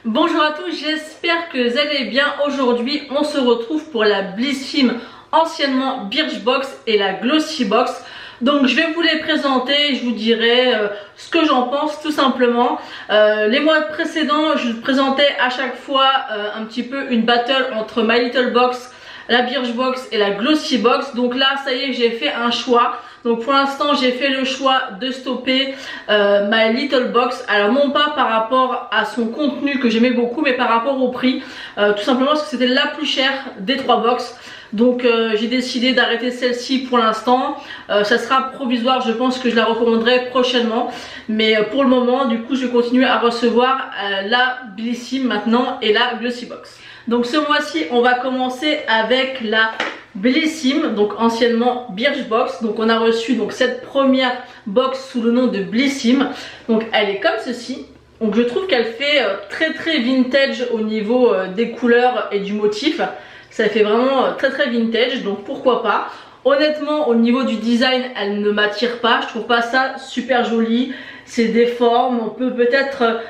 Bonjour à tous, j'espère que vous allez bien. Aujourd'hui, on se retrouve pour la Blissim, anciennement Birchbox, et la Glossybox. Donc je vais vous les présenter, je vous dirai ce que j'en pense tout simplement. Les mois précédents, je vous présentais à chaque fois un petit peu une battle entre My Little Box, la Birchbox et la Glossybox. Donc là, ça y est, j'ai fait un choix. Donc pour l'instant, j'ai fait le choix de stopper My Little Box. Alors non pas par rapport à son contenu que j'aimais beaucoup, mais par rapport au prix. Tout simplement parce que c'était la plus chère des trois box. Donc j'ai décidé d'arrêter celle-ci pour l'instant. Ça sera provisoire, je pense que je la recommanderai prochainement. Mais pour le moment, du coup, je vais continuer à recevoir la Blissim maintenant et la Glossybox. Donc ce mois-ci, on va commencer avec la Blissim, donc anciennement Birchbox. Donc on a reçu donc cette première box sous le nom de Blissim. Donc elle est comme ceci. Donc je trouve qu'elle fait très vintage au niveau des couleurs et du motif. Ça fait vraiment très vintage, donc pourquoi pas. Honnêtement, au niveau du design, elle ne m'attire pas. Je trouve pas ça super joli. C'est déforme. On peut peut-être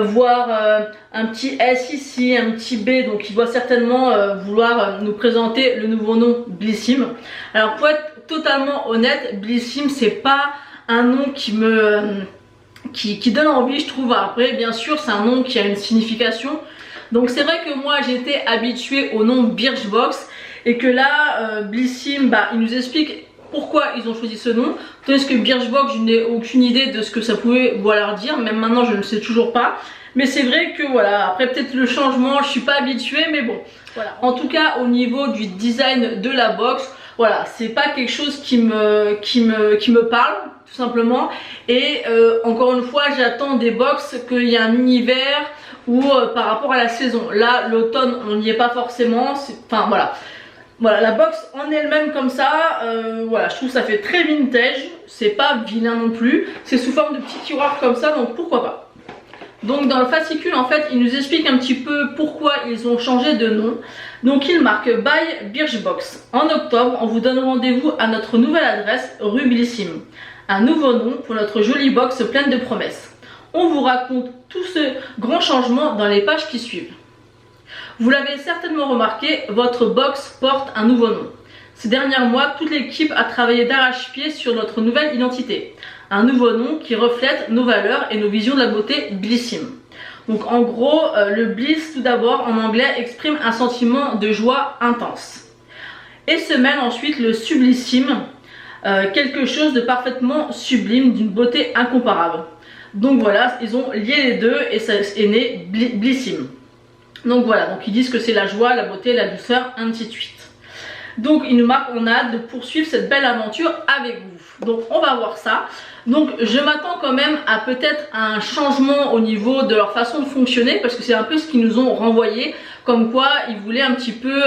voir un petit S ici, un petit B. Donc il doit certainement vouloir nous présenter le nouveau nom Blissim. Alors pour être totalement honnête, Blissim, c'est pas un nom qui me qui donne envie, je trouve. Après, bien sûr, c'est un nom qui a une signification. Donc c'est vrai que moi j'étais habituée au nom Birchbox et que là Blissim, il nous explique pourquoi ils ont choisi ce nom. Tandis que Birchbox, je n'ai aucune idée de ce que ça pouvait vouloir dire, même maintenant je ne sais toujours pas. Mais c'est vrai que voilà, après peut-être le changement, je suis pas habituée, mais bon. Voilà. En tout cas au niveau du design de la box, voilà, c'est pas quelque chose qui me parle tout simplement. Et encore une fois, j'attends des box qu'il y a un univers ou par rapport à la saison. Là, l'automne, on n'y est pas forcément. Enfin voilà. Voilà, la box en elle-même comme ça, voilà, je trouve que ça fait très vintage. C'est pas vilain non plus. C'est sous forme de petits tiroirs comme ça, donc pourquoi pas. Donc dans le fascicule, en fait, il nous explique un petit peu pourquoi ils ont changé de nom. Donc il marque By Birchbox. En octobre, on vous donne rendez-vous à notre nouvelle adresse, rue Blissim. Un nouveau nom pour notre jolie box pleine de promesses. On vous raconte tout ce grand changement dans les pages qui suivent. Vous l'avez certainement remarqué, votre box porte un nouveau nom. Ces derniers mois, toute l'équipe a travaillé d'arrache-pied sur notre nouvelle identité. Un nouveau nom qui reflète nos valeurs et nos visions de la beauté Blissim. Donc en gros, le bliss tout d'abord en anglais exprime un sentiment de joie intense. Et se mêle ensuite le sublissime, quelque chose de parfaitement sublime, d'une beauté incomparable. Donc voilà, ils ont lié les deux et ça est né Blissim. Donc voilà, donc ils disent que c'est la joie, la beauté, la douceur, ainsi de suite. Donc ils nous marquent, on a hâte de poursuivre cette belle aventure avec vous. Donc on va voir ça. Donc je m'attends quand même à peut-être un changement au niveau de leur façon de fonctionner, parce que c'est un peu ce qu'ils nous ont renvoyé, comme quoi ils voulaient un petit peu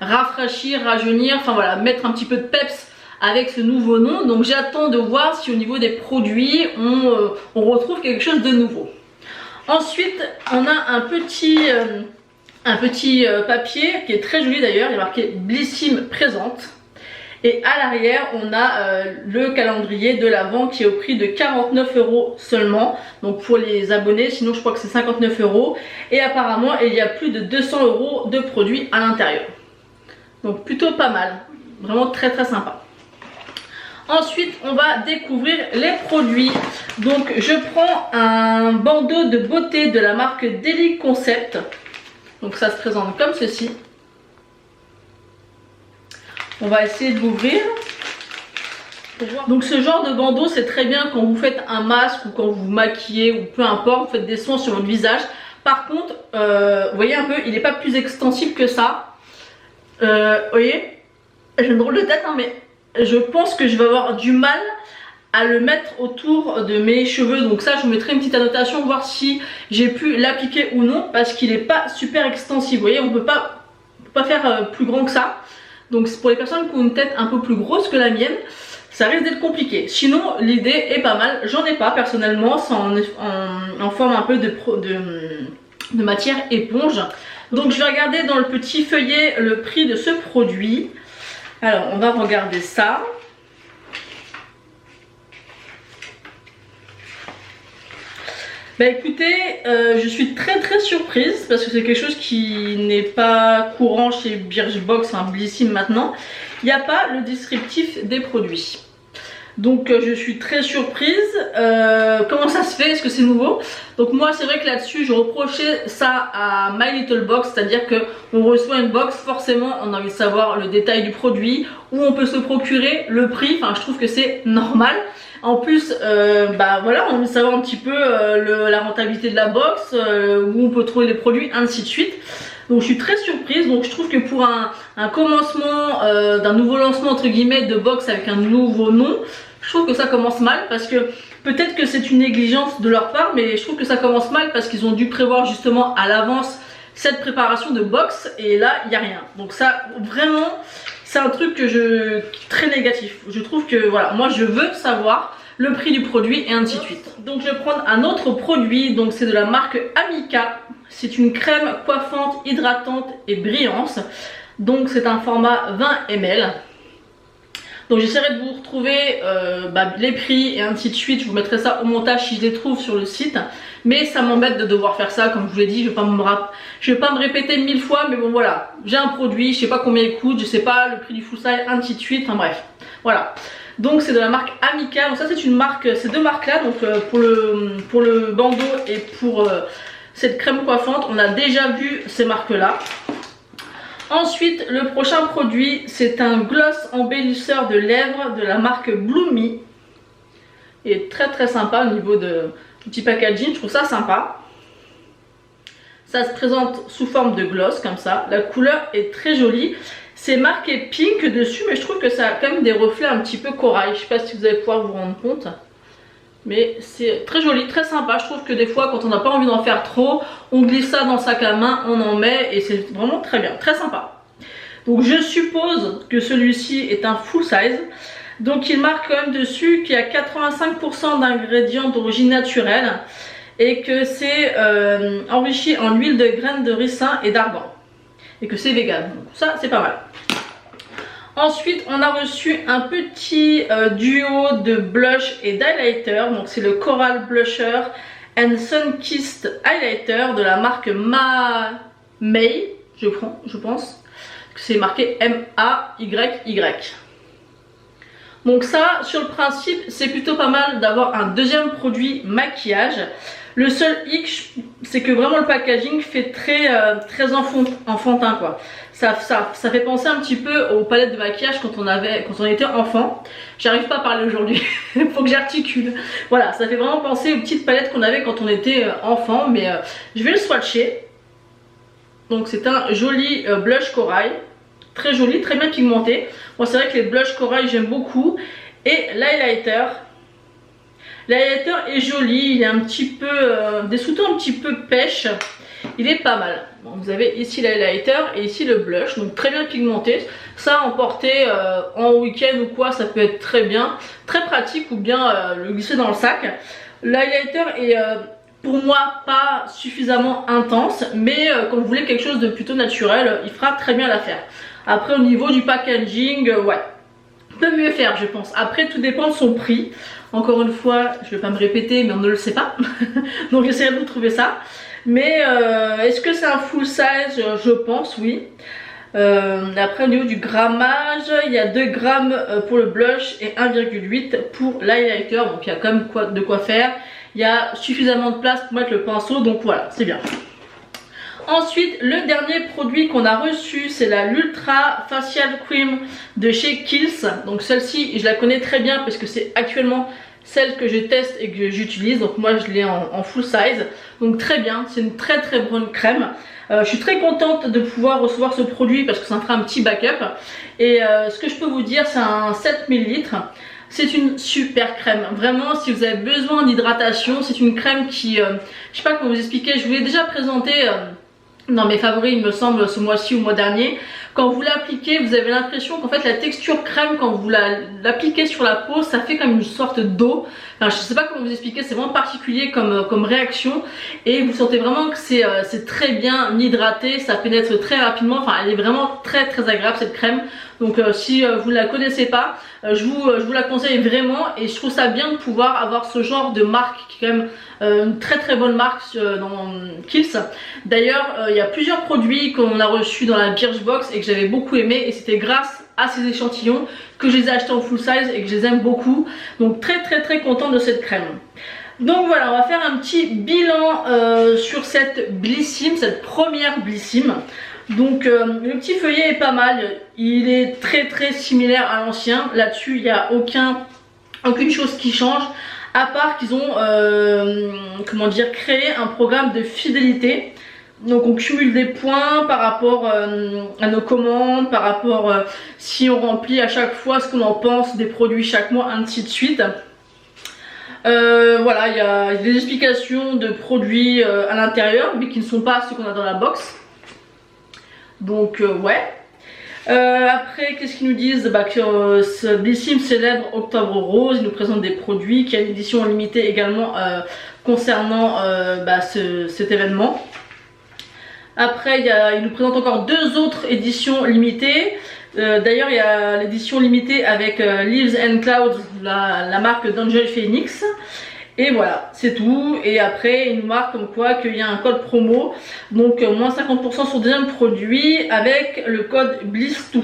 rafraîchir, rajeunir, enfin voilà, mettre un petit peu de peps avec ce nouveau nom. Donc j'attends de voir si au niveau des produits on retrouve quelque chose de nouveau. Ensuite on a un petit papier qui est très joli d'ailleurs, il est marqué Blissim présente. Et à l'arrière on a le calendrier de l'Avent qui est au prix de 49 € seulement. Donc pour les abonnés, sinon je crois que c'est 59 €. Et apparemment il y a plus de 200 € de produits à l'intérieur. Donc plutôt pas mal, vraiment très sympa. Ensuite, on va découvrir les produits. Donc, je prends un bandeau de beauté de la marque Daily Concept. Donc, ça se présente comme ceci. On va essayer de l'ouvrir. Donc, ce genre de bandeau, c'est très bien quand vous faites un masque ou quand vous vous maquillez ou peu importe, vous faites des soins sur votre visage. Par contre, vous voyez un peu, il n'est pas plus extensible que ça. Vous voyez, j'ai une drôle de tête, hein, mais je pense que je vais avoir du mal à le mettre autour de mes cheveux. Donc ça, je vous mettrai une petite annotation, voir si j'ai pu l'appliquer ou non, parce qu'il n'est pas super extensible. Vous voyez, on peut pas faire plus grand que ça. Donc pour les personnes qui ont une tête un peu plus grosse que la mienne, ça risque d'être compliqué. Sinon, l'idée est pas mal. J'en ai pas personnellement, c'est en forme un peu de matière éponge. Donc je vais regarder dans le petit feuillet le prix de ce produit. Alors, on va regarder ça. Bah écoutez, je suis très surprise parce que c'est quelque chose qui n'est pas courant chez Birchbox, Blissim maintenant. Il n'y a pas le descriptif des produits. Donc je suis très surprise. Comment ça se fait? Est-ce que c'est nouveau? Donc moi c'est vrai que là-dessus je reprochais ça à My Little Box, c'est-à-dire que on reçoit une box, forcément on a envie de savoir le détail du produit, où on peut se procurer, le prix, enfin je trouve que c'est normal. En plus, bah voilà, on veut savoir un petit peu la rentabilité de la box, où on peut trouver les produits, ainsi de suite. Donc je suis très surprise, donc je trouve que pour un commencement d'un nouveau lancement entre guillemets de box avec un nouveau nom, je trouve que ça commence mal parce que peut-être que c'est une négligence de leur part, mais je trouve que ça commence mal parce qu'ils ont dû prévoir justement à l'avance cette préparation de box et là il n'y a rien. Donc ça vraiment c'est un truc que très négatif. Je trouve que voilà, moi je veux savoir le prix du produit et ainsi de suite. Donc je vais prendre un autre produit, donc c'est de la marque Amika. C'est une crème coiffante, hydratante et brillante. Donc c'est un format 20 ml. Donc j'essaierai de vous retrouver les prix et ainsi de suite. Je vous mettrai ça au montage si je les trouve sur le site. Mais ça m'embête de devoir faire ça, comme je vous l'ai dit, je vais pas me répéter 1000 fois, mais bon voilà, j'ai un produit, je sais pas combien il coûte, je sais pas le prix du full size, ainsi de suite, enfin bref, voilà. Donc c'est de la marque Amika, donc ça c'est une marque, ces deux marques là, donc pour le bandeau et pour cette crème coiffante, on a déjà vu ces marques là. Ensuite, le prochain produit, c'est un gloss embellisseur de lèvres de la marque Bloomy. Il est très sympa au niveau du petit packaging, je trouve ça sympa. Ça se présente sous forme de gloss comme ça, la couleur est très jolie. C'est marqué pink dessus, mais je trouve que ça a quand même des reflets un petit peu corail. Je ne sais pas si vous allez pouvoir vous rendre compte. Mais c'est très joli, très sympa. Je trouve que des fois, quand on n'a pas envie d'en faire trop, on glisse ça dans le sac à main, on en met et c'est vraiment très bien, très sympa. Donc je suppose que celui-ci est un full size. Donc il marque quand même dessus qu'il y a 85% d'ingrédients d'origine naturelle et que c'est enrichi en huile de graines de ricin et d'argan. Et que c'est vegan, donc ça c'est pas mal. Ensuite on a reçu un petit duo de blush et d'highlighter, donc c'est le Coral Blusher and Sunkissed Highlighter de la marque May, je pense, c'est marqué M-A-Y-Y. Donc ça, sur le principe, c'est plutôt pas mal d'avoir un deuxième produit maquillage. Le seul hic, c'est que vraiment le packaging fait très enfantin quoi. Ça fait penser un petit peu aux palettes de maquillage quand on était enfant. J'arrive pas à parler aujourd'hui, il faut que j'articule. Voilà, ça fait vraiment penser aux petites palettes qu'on avait quand on était enfant, mais je vais le swatcher. Donc c'est un joli blush corail, très joli, très bien pigmenté. Moi c'est vrai que les blushs corail j'aime beaucoup. Et l'highlighter. L'highlighter est joli, il a un petit peu des sous-tons un petit peu pêche. Il est pas mal. Bon, vous avez ici l'highlighter et ici le blush, donc très bien pigmenté. Ça emporter en week-end ou quoi, ça peut être très bien, très pratique, ou bien le glisser dans le sac. L'highlighter est pour moi pas suffisamment intense, mais quand vous voulez quelque chose de plutôt naturel, il fera très bien l'affaire. Après au niveau du packaging, ouais, peut mieux faire je pense. Après tout dépend de son prix. Encore une fois, je ne vais pas me répéter, mais on ne le sait pas. Donc j'essaierai de vous trouver ça. Mais est-ce que c'est un full size? Je pense, oui. Après au niveau du grammage, il y a 2 grammes pour le blush et 1,8 pour l'highlighter. Donc il y a quand même de quoi faire. Il y a suffisamment de place pour mettre le pinceau. Donc voilà, c'est bien. Ensuite, le dernier produit qu'on a reçu, c'est l'Ultra Facial Cream de chez Kiehl's. Donc celle-ci, je la connais très bien parce que c'est actuellement celle que je teste et que j'utilise. Donc moi, je l'ai en full size. Donc très bien, c'est une très bonne crème. Je suis très contente de pouvoir recevoir ce produit parce que ça me fera un petit backup. Et ce que je peux vous dire, c'est un 7 ml. C'est une super crème. Vraiment, si vous avez besoin d'hydratation, c'est une crème qui... je sais pas comment vous expliquer, je vous l'ai déjà présenté... dans mes favoris il me semble ce mois-ci ou le mois dernier. Quand vous l'appliquez, vous avez l'impression qu'en fait la texture crème, quand vous l'appliquez sur la peau, ça fait comme une sorte d'eau. enfin je sais pas comment vous expliquer, c'est vraiment particulier comme réaction et vous sentez vraiment que c'est très bien hydraté, ça pénètre très rapidement, enfin elle est vraiment très agréable cette crème. Donc si vous ne la connaissez pas, je vous la conseille vraiment et je trouve ça bien de pouvoir avoir ce genre de marque qui est quand même une très bonne marque dans Kiehl's. D'ailleurs il y a plusieurs produits qu'on a reçus dans la Birchbox et que j'avais beaucoup aimé et c'était grâce à ces échantillons que je les ai achetés en full size et que je les aime beaucoup. Donc très contente de cette crème. Donc voilà, on va faire un petit bilan sur cette Blissim, cette première Blissim. Donc le petit feuillet est pas mal, il est très similaire à l'ancien. Là-dessus il n'y a aucune chose qui change, à part qu'ils ont comment dire, créé un programme de fidélité. Donc on cumule des points par rapport à nos commandes, par rapport si on remplit à chaque fois ce qu'on en pense des produits chaque mois, ainsi de suite. Voilà, il y a des explications de produits à l'intérieur, mais qui ne sont pas ceux qu'on a dans la box. Donc ouais. Après, qu'est-ce qu'ils nous disent? Bah, que ce Blissim célèbre Octobre Rose, ils nous présentent des produits, qu'il y a une édition limitée également concernant cet événement. Après, ils nous présentent encore deux autres éditions limitées. D'ailleurs, il y a l'édition limitée avec Leaves and Clouds, la marque d'Angel Phoenix. Et voilà, c'est tout. Et après, il nous marque comme quoi qu'il y a un code promo. Donc, moins 50% sur le deuxième produit avec le code Bliss2.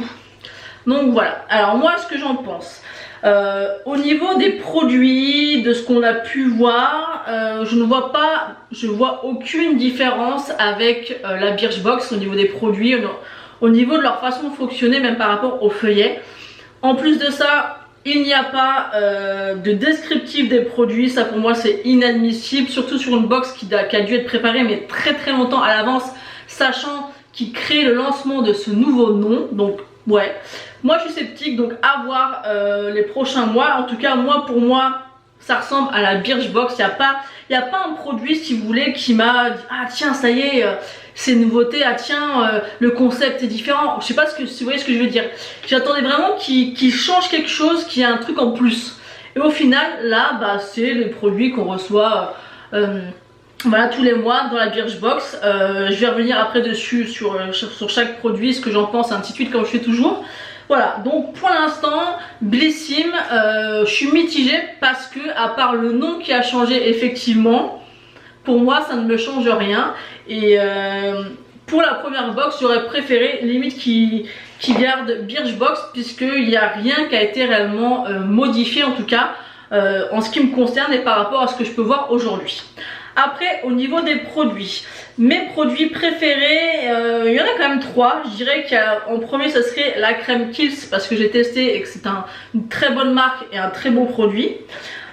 Donc voilà. Alors moi, ce que j'en pense. Au niveau des produits, de ce qu'on a pu voir, je vois aucune différence avec la Birchbox au niveau des produits, au niveau de leur façon de fonctionner, même par rapport au feuillet. En plus de ça, il n'y a pas de descriptif des produits, ça pour moi c'est inadmissible, surtout sur une box qui a dû être préparée mais très longtemps à l'avance, sachant qu'ils créent le lancement de ce nouveau nom. Donc ouais, moi je suis sceptique, donc à voir les prochains mois. En tout cas moi, pour moi, ça ressemble à la Birchbox. Il n'y a pas un produit, si vous voulez, qui m'a dit ah tiens ça y est, c'est une nouveauté, ah tiens le concept est différent. Je sais pas si vous voyez ce que je veux dire. J'attendais vraiment qu'il change quelque chose, qu'il y ait un truc en plus. Et au final là bah, c'est les produits qu'on reçoit voilà, tous les mois dans la Birchbox. Je vais revenir après dessus sur chaque produit, ce que j'en pense, ainsi de suite, comme je fais toujours. Voilà, donc pour l'instant, Blissim, je suis mitigée parce que, à part le nom qui a changé effectivement, pour moi ça ne me change rien. Et pour la première box, j'aurais préféré limite qui garde Birchbox, puisqu'il n'y a rien qui a été réellement modifié, en tout cas en ce qui me concerne et par rapport à ce que je peux voir aujourd'hui. Après, au niveau des produits, mes produits préférés, il y en a quand même trois. Je dirais qu'en premier, ça serait la crème Kiehl's parce que j'ai testé et que c'est une très bonne marque et un très bon produit.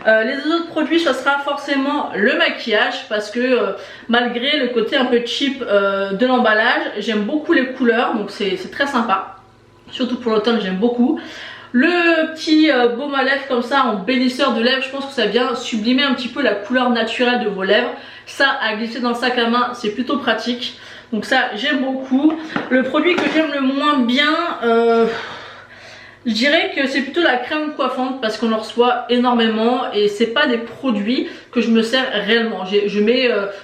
Les autres produits, ça sera forcément le maquillage parce que malgré le côté un peu cheap de l'emballage, j'aime beaucoup les couleurs, donc c'est très sympa. Surtout pour l'automne, j'aime beaucoup. Le petit baume à lèvres comme ça en bénisseur de lèvres, je pense que ça vient sublimer un petit peu la couleur naturelle de vos lèvres. Ça, à glisser dans le sac à main, c'est plutôt pratique. Donc ça, j'aime beaucoup. Le produit que j'aime le moins bien, je dirais que c'est plutôt la crème coiffante parce qu'on en reçoit énormément et c'est pas des produits que je me sers réellement.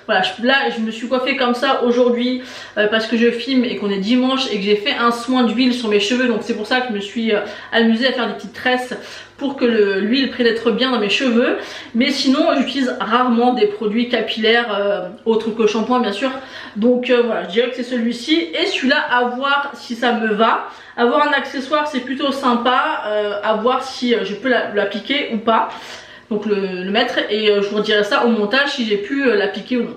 Voilà, là je me suis coiffée comme ça aujourd'hui parce que je filme et qu'on est dimanche et que j'ai fait un soin d'huile sur mes cheveux, donc c'est pour ça que je me suis amusée à faire des petites tresses pour que l'huile pénètre bien dans mes cheveux. Mais sinon j'utilise rarement des produits capillaires autres que shampoing bien sûr. Donc voilà, je dirais que c'est celui-ci et celui-là, à voir si ça me va. Avoir un accessoire c'est plutôt sympa, à voir si je peux l'appliquer ou pas. Donc le mettre et je vous redirai ça au montage si j'ai pu l'appliquer ou non.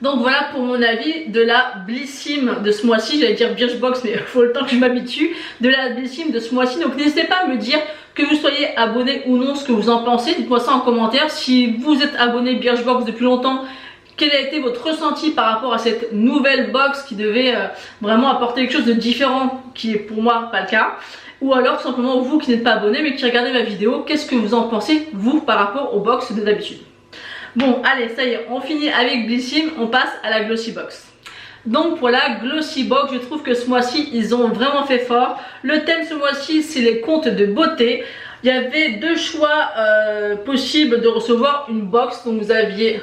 Donc voilà pour mon avis de la Blissim de ce mois-ci. J'allais dire Birchbox mais il faut le temps que je m'habitue. De la Blissim de ce mois-ci. Donc n'hésitez pas à me dire, que vous soyez abonné ou non, ce que vous en pensez. Dites-moi ça en commentaire. Si vous êtes abonné Birchbox depuis longtemps, quel a été votre ressenti par rapport à cette nouvelle box qui devait vraiment apporter quelque chose de différent, qui est pour moi pas le cas. Ou alors tout simplement vous qui n'êtes pas abonné mais qui regardez ma vidéo, qu'est-ce que vous en pensez vous par rapport aux box de d'habitude. Bon allez, ça y est, on finit avec Blissim, on passe à la Glossy Box. Donc pour la Glossy Box, je trouve que ce mois-ci ils ont vraiment fait fort. Le thème ce mois-ci c'est les contes de beauté. Il y avait deux choix possibles de recevoir une box. Donc vous aviez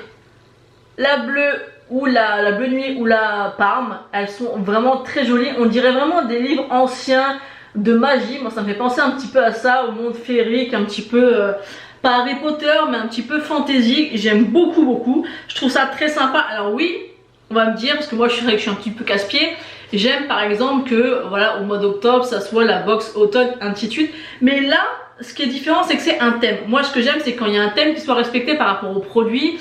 la bleue ou la bleue nuit ou la Parme. Elles sont vraiment très jolies. On dirait vraiment des livres anciens de magie. Moi ça me fait penser un petit peu à ça, au monde féerique, un petit peu pas Harry Potter mais un petit peu fantasy. J'aime beaucoup. Je trouve ça très sympa. Alors oui, on va me dire, parce que moi je suis un petit peu casse-pied, j'aime par exemple que voilà au mois d'octobre ça soit la box automne ainsi de suite. Mais là ce qui est différent c'est que c'est un thème. Moi ce que j'aime c'est quand il y a un thème qui soit respecté par rapport au produit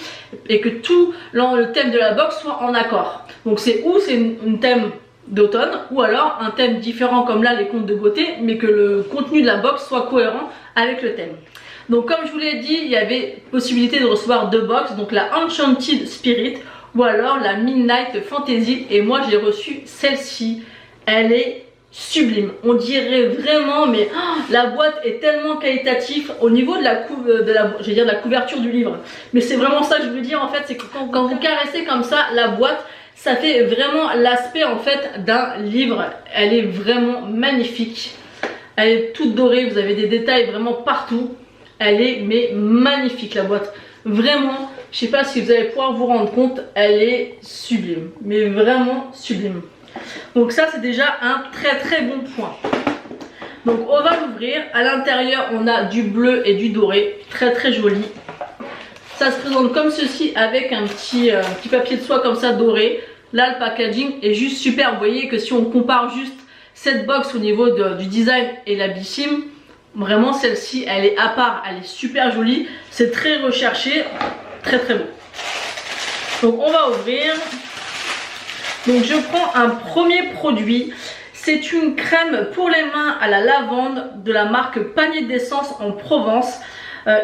et que tout le thème de la box soit en accord. Donc c'est une thème d'automne ou alors un thème différent comme là les contes de beauté, mais que le contenu de la box soit cohérent avec le thème. Donc comme je vous l'ai dit, il y avait possibilité de recevoir deux box, donc la Enchanted Spirit ou alors la Midnight Fantasy, et moi j'ai reçu celle-ci. Elle est sublime, on dirait vraiment, mais la boîte est tellement qualitative au niveau de la couverture du livre. Mais c'est vraiment ça que je veux dire en fait, c'est que quand vous caressez comme ça la boîte, ça fait vraiment l'aspect en fait d'un livre. Elle est vraiment magnifique, elle est toute dorée, vous avez des détails vraiment partout. Elle est mais magnifique la boîte, vraiment. Je sais pas si vous allez pouvoir vous rendre compte, elle est sublime, mais vraiment sublime. Donc ça c'est déjà un très bon point. Donc on va l'ouvrir. À l'intérieur on a du bleu et du doré, très joli. Ça se présente comme ceci avec un petit papier de soie comme ça doré. Là le packaging est juste super. Vous voyez que si on compare juste cette box au niveau du design et la Blissim, vraiment celle-ci elle est à part, elle est super jolie. C'est très recherché, très beau. Donc on va ouvrir. Donc je prends un premier produit. C'est une crème pour les mains à la lavande de la marque Panier d'essence en Provence.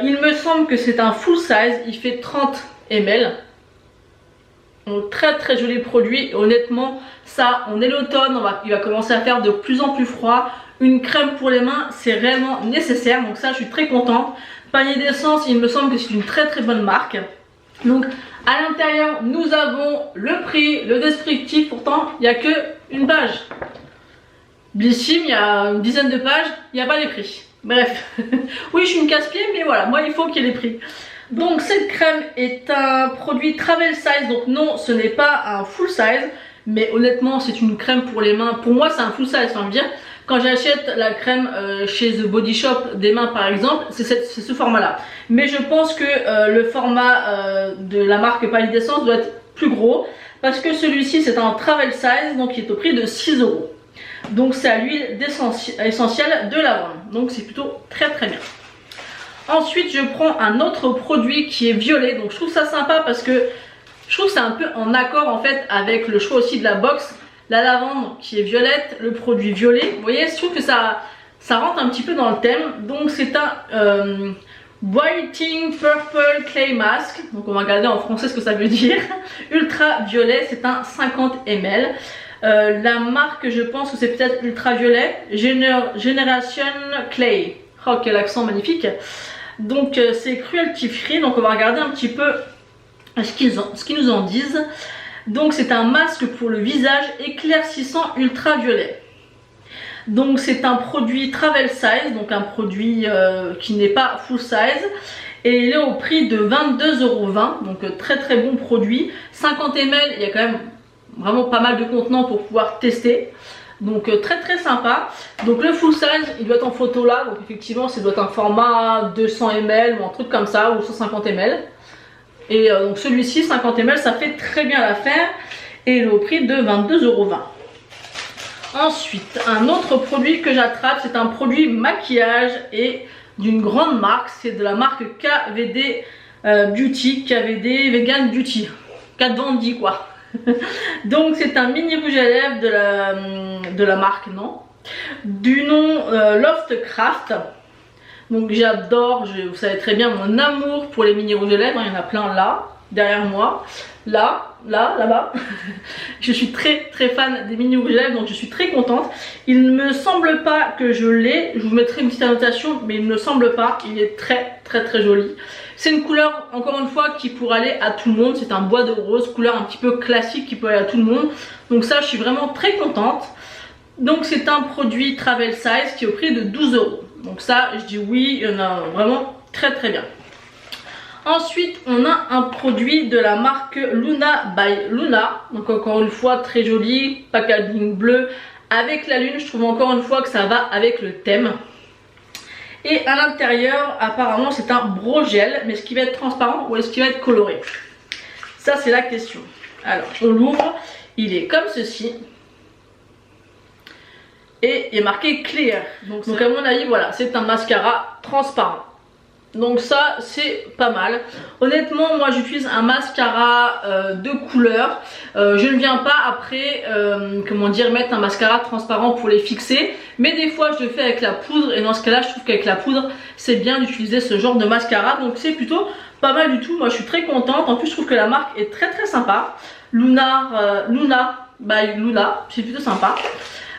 Il me semble que c'est un full size, il fait 30 ml. Donc très joli produit. Honnêtement ça, on est l'automne, il va commencer à faire de plus en plus froid. Une crème pour les mains c'est réellement nécessaire, donc ça je suis très contente. Panier d'essence, il me semble que c'est une très bonne marque. Donc à l'intérieur nous avons le prix, le descriptif, pourtant il n'y a que une page. Blissim, il y a une dizaine de pages, il n'y a pas les prix. Bref, oui je suis une casse-pied mais voilà, moi il faut qu'il y ait les prix. Donc cette crème est un produit travel size, donc non ce n'est pas un full size, mais honnêtement c'est une crème pour les mains. Pour moi c'est un full size, enfin dire. Quand j'achète la crème chez The Body Shop des mains par exemple, c'est ce format là. Mais je pense que le format de la marque Panier d'essence doit être plus gros, parce que celui-ci c'est un travel size, donc il est au prix de 6 €. Donc c'est à l'huile essentielle de lavande, donc c'est plutôt très bien. Ensuite je prends un autre produit qui est violet, donc je trouve ça sympa parce que je trouve que c'est un peu en accord en fait avec le choix aussi de la box. La lavande qui est violette, le produit violet. Vous voyez, je trouve que ça rentre un petit peu dans le thème. Donc c'est un Whiting Purple Clay Mask. Donc on va regarder en français ce que ça veut dire. Ultra violet, c'est un 50 ml. La marque, je pense que c'est peut-être Ultra Violet. Generation Clay. Oh quel accent magnifique. Donc c'est cruelty free. Donc on va regarder un petit peu ce qu'ils nous en disent. Donc c'est un masque pour le visage éclaircissant ultraviolet. Donc c'est un produit travel size, donc un produit qui n'est pas full size. Et il est au prix de 22,20 €, donc très bon produit. 50 ml, il y a quand même vraiment pas mal de contenants pour pouvoir tester. Donc très sympa. Donc le full size, il doit être en photo là, donc effectivement ça doit être un format 200 ml ou un truc comme ça, ou 150 ml. Et donc celui-ci 50 ml ça fait très bien l'affaire et il est au prix de 22,20 €. Ensuite un autre produit que j'attrape, c'est un produit maquillage et d'une grande marque, c'est de la marque KVD Beauty, KVD Vegan Beauty, Kat Von D quoi. Donc c'est un mini rouge à lèvres de la marque du nom Loftcraft. Donc j'adore, vous savez très bien mon amour pour les mini rouges à lèvres, il y en a plein là, derrière moi, là-bas. Je suis très fan des mini rouges à lèvres, donc je suis très contente. Il ne me semble pas que je l'ai, je vous mettrai une petite annotation, mais il ne me semble pas, il est très joli. C'est une couleur, encore une fois, qui pourrait aller à tout le monde, c'est un bois de rose, couleur un petit peu classique qui peut aller à tout le monde. Donc ça, je suis vraiment très contente. Donc c'est un produit travel size qui est au prix de 12 €. Donc ça, je dis oui, il y en a vraiment très très bien. Ensuite, on a un produit de la marque Luna by Luna. Donc encore une fois, très joli, packaging bleu avec la lune. Je trouve encore une fois que ça va avec le thème. Et à l'intérieur, apparemment, c'est un brow gel. Mais est-ce qu'il va être transparent ou est-ce qu'il va être coloré? Ça, c'est la question. Alors, on l'ouvre. Il est comme ceci. Et il est marqué clear. Donc à mon avis, voilà, c'est un mascara transparent. Donc ça, c'est pas mal. Honnêtement, moi j'utilise un mascara de couleur. Je ne viens pas après, comment dire, mettre un mascara transparent pour les fixer. Mais des fois, je le fais avec la poudre. Et dans ce cas-là, je trouve qu'avec la poudre, c'est bien d'utiliser ce genre de mascara. Donc c'est plutôt pas mal du tout. Moi, je suis très contente. En plus, je trouve que la marque est très très sympa. Luna by Luna, c'est plutôt sympa.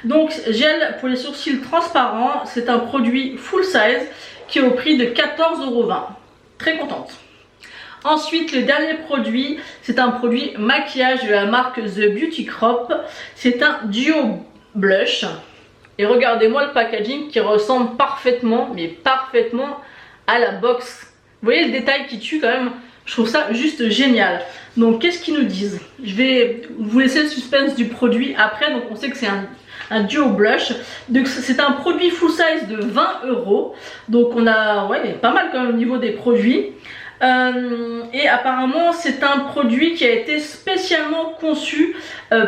Donc gel pour les sourcils transparents, c'est un produit full size qui est au prix de 14,20 €. Très contente. Ensuite, le dernier produit, c'est un produit maquillage de la marque The Beauty Crop. C'est un duo blush. Et regardez-moi le packaging qui ressemble parfaitement, mais parfaitement à la box. Vous voyez le détail qui tue quand même? Je trouve ça juste génial. Donc qu'est-ce qu'ils nous disent? Je vais vous laisser le suspense du produit après. Donc on sait que c'est un duo blush. Donc c'est un produit full size de 20 €. Donc on a pas mal quand même au niveau des produits. Et apparemment c'est un produit qui a été spécialement conçu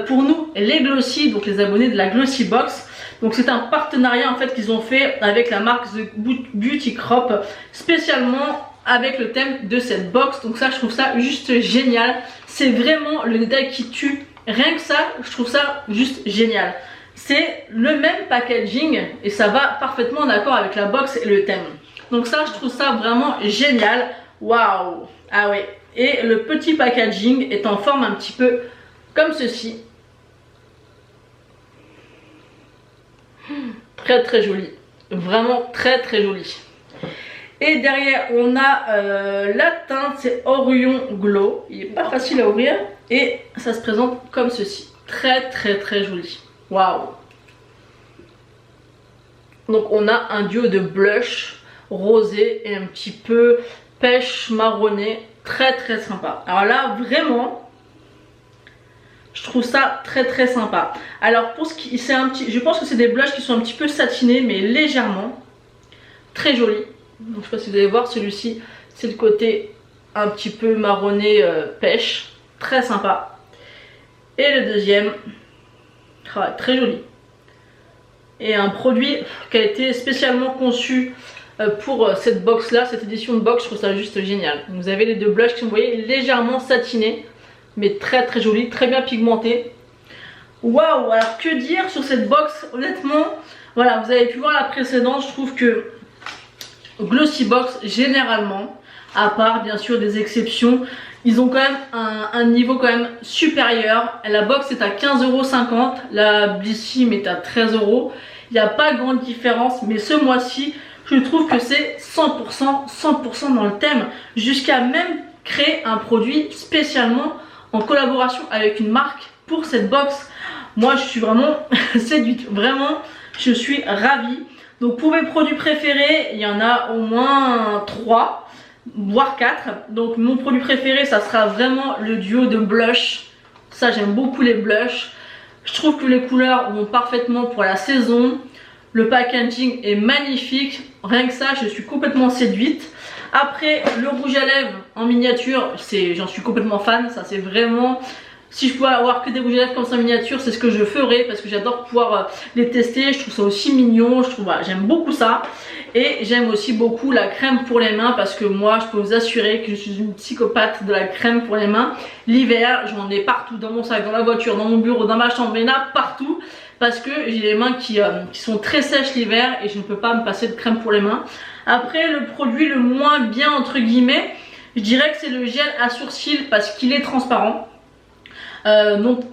pour nous les Glossy, donc les abonnés de la Glossy Box. Donc c'est un partenariat en fait qu'ils ont fait avec la marque The Beauty Crop, spécialement avec le thème de cette box. Donc ça, je trouve ça juste génial. C'est vraiment le détail qui tue. Rien que ça, je trouve ça juste génial. C'est le même packaging et ça va parfaitement en accord avec la box et le thème. Donc ça, je trouve ça vraiment génial. Waouh! Ah ouais. Et le petit packaging est en forme un petit peu comme ceci. Très très joli. Vraiment très très joli. Et derrière, on a la teinte, c'est Orion Glow. Il n'est pas facile à ouvrir. Et ça se présente comme ceci. Très très très joli. Waouh! Donc on a un duo de blush rosé et un petit peu pêche marronné. Très très sympa. Alors là, vraiment, je trouve ça très très sympa. Alors pour ce qui, c'est un petit, je pense que c'est des blushs qui sont un petit peu satinés, mais légèrement. Très joli. Donc, je sais pas si vous allez voir, celui-ci, c'est le côté un petit peu marronné pêche. Très sympa. Et le deuxième, très joli. Et un produit qui a été spécialement conçu pour cette box là, cette édition de box. Je trouve ça juste génial. Vous avez les deux blushs qui sont, vous voyez, légèrement satinés, mais très très joli, très bien pigmenté. Waouh! Alors que dire sur cette box? Honnêtement, voilà, vous avez pu voir la précédente. Je trouve que Glossy Box, généralement, à part bien sûr des exceptions, ils ont quand même un niveau quand même supérieur. La box est à 15,50 €, la Blissim est à 13 €. Il n'y a pas grande différence, mais ce mois-ci, je trouve que c'est 100% dans le thème. Jusqu'à même créer un produit spécialement en collaboration avec une marque pour cette box. Moi, je suis vraiment séduite. Vraiment, je suis ravie. Donc pour mes produits préférés, il y en a au moins 3, voire 4. Donc mon produit préféré, ça sera vraiment le duo de blush. Ça, j'aime beaucoup les blushs. Je trouve que les couleurs vont parfaitement pour la saison. Le packaging est magnifique. Rien que ça, je suis complètement séduite. Après, le rouge à lèvres en miniature, j'en suis complètement fan. Ça, c'est vraiment... Si je pouvais avoir que des rouges à lèvres comme ça en miniature, c'est ce que je ferais parce que j'adore pouvoir les tester. Je trouve ça aussi mignon. Je trouve, voilà, j'aime beaucoup ça. Et j'aime aussi beaucoup la crème pour les mains parce que moi, je peux vous assurer que je suis une psychopathe de la crème pour les mains. L'hiver, j'en ai partout, dans mon sac, dans la voiture, dans mon bureau, dans ma chambre, il y en a partout parce que j'ai les mains qui sont très sèches l'hiver et je ne peux pas me passer de crème pour les mains. Après, le produit le moins bien entre guillemets, je dirais que c'est le gel à sourcils parce qu'il est transparent.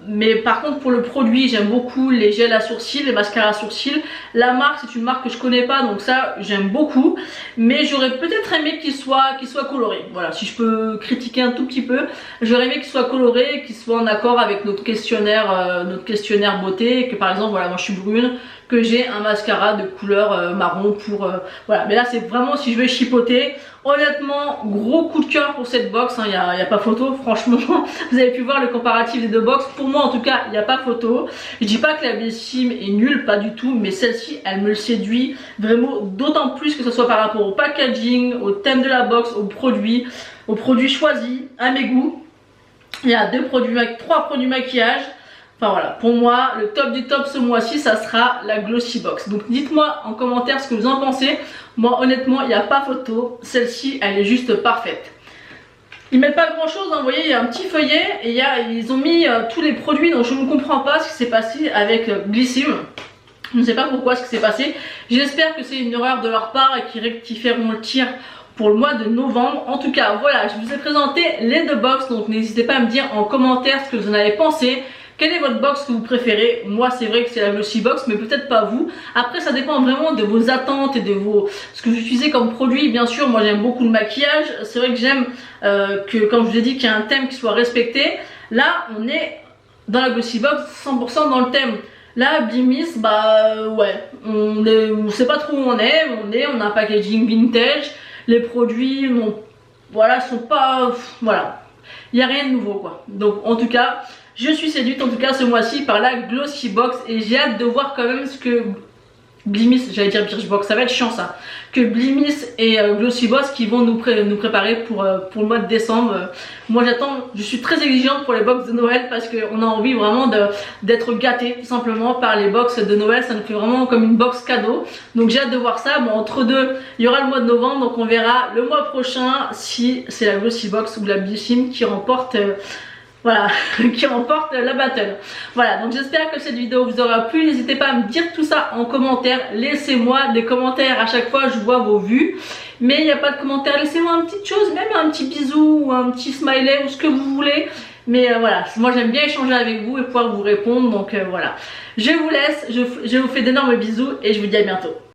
Mais par contre pour le produit j'aime beaucoup les gels à sourcils, les mascaras à sourcils. La marque c'est une marque que je connais pas donc ça j'aime beaucoup. Mais j'aurais peut-être aimé qu'il soit coloré. Voilà, si je peux critiquer un tout petit peu, j'aurais aimé qu'il soit coloré, qu'il soit en accord avec notre questionnaire beauté. Que par exemple voilà, moi je suis brune, que j'ai un mascara de couleur marron pour voilà. Mais là c'est vraiment si je vais chipoter. Honnêtement, gros coup de cœur pour cette box, il n'y a pas photo, franchement. Vous avez pu voir le comparatif des deux box. Pour moi en tout cas, il n'y a pas photo. Je dis pas que la Blissim est nulle, pas du tout, mais celle-ci elle me séduit vraiment, d'autant plus que ce soit par rapport au packaging, au thème de la box, aux produits choisis, à mes goûts. Il y a trois produits maquillage. Enfin voilà, pour moi, le top du top ce mois-ci, ça sera la Glossy Box. Donc dites-moi en commentaire ce que vous en pensez. Moi honnêtement, il n'y a pas photo. Celle-ci, elle est juste parfaite. Ils mettent pas grand chose, hein. Vous voyez, il y a un petit feuillet et ils ont mis tous les produits. Donc je ne comprends pas ce qui s'est passé avec Blissim. Je ne sais pas pourquoi ce qui s'est passé. J'espère que c'est une erreur de leur part et qu'ils rectifieront le tir pour le mois de novembre. En tout cas, voilà, je vous ai présenté les deux box. Donc n'hésitez pas à me dire en commentaire ce que vous en avez pensé. Quelle est votre box que vous préférez? Moi c'est vrai que c'est la Glossy Box, mais peut-être pas vous. Après ça dépend vraiment de vos attentes et de ce que vous utilisez comme produit. Bien sûr, moi j'aime beaucoup le maquillage. C'est vrai que j'aime que, comme je vous ai dit, qu'il y a un thème qui soit respecté. Là on est dans la Glossy Box 100% dans le thème. Là Blimis, bah ouais, on sait pas trop où on a un packaging vintage. Les produits, voilà, sont pas, voilà, il n'y a rien de nouveau quoi. Donc en tout cas, je suis séduite en tout cas ce mois-ci par la Glossy Box et j'ai hâte de voir quand même ce que Blimis, j'allais dire Birchbox, ça va être chiant ça, que Blimis et Glossy Box qui vont nous préparer pour le mois de décembre. Moi j'attends, je suis très exigeante pour les box de Noël parce qu'on a envie vraiment d'être gâté tout simplement par les box de Noël. Ça nous fait vraiment comme une box cadeau, donc j'ai hâte de voir ça. Bon, entre deux il y aura le mois de novembre, donc on verra le mois prochain si c'est la Glossy Box ou la Blissim qui remporte voilà, qui remporte la battle. Voilà, donc j'espère que cette vidéo vous aura plu. N'hésitez pas à me dire tout ça en commentaire. Laissez-moi des commentaires à chaque fois, je vois vos vues. Mais il n'y a pas de commentaires, laissez-moi une petite chose, même un petit bisou ou un petit smiley ou ce que vous voulez. Mais voilà, moi j'aime bien échanger avec vous et pouvoir vous répondre. Donc voilà, je vous laisse, je vous fais d'énormes bisous et je vous dis à bientôt.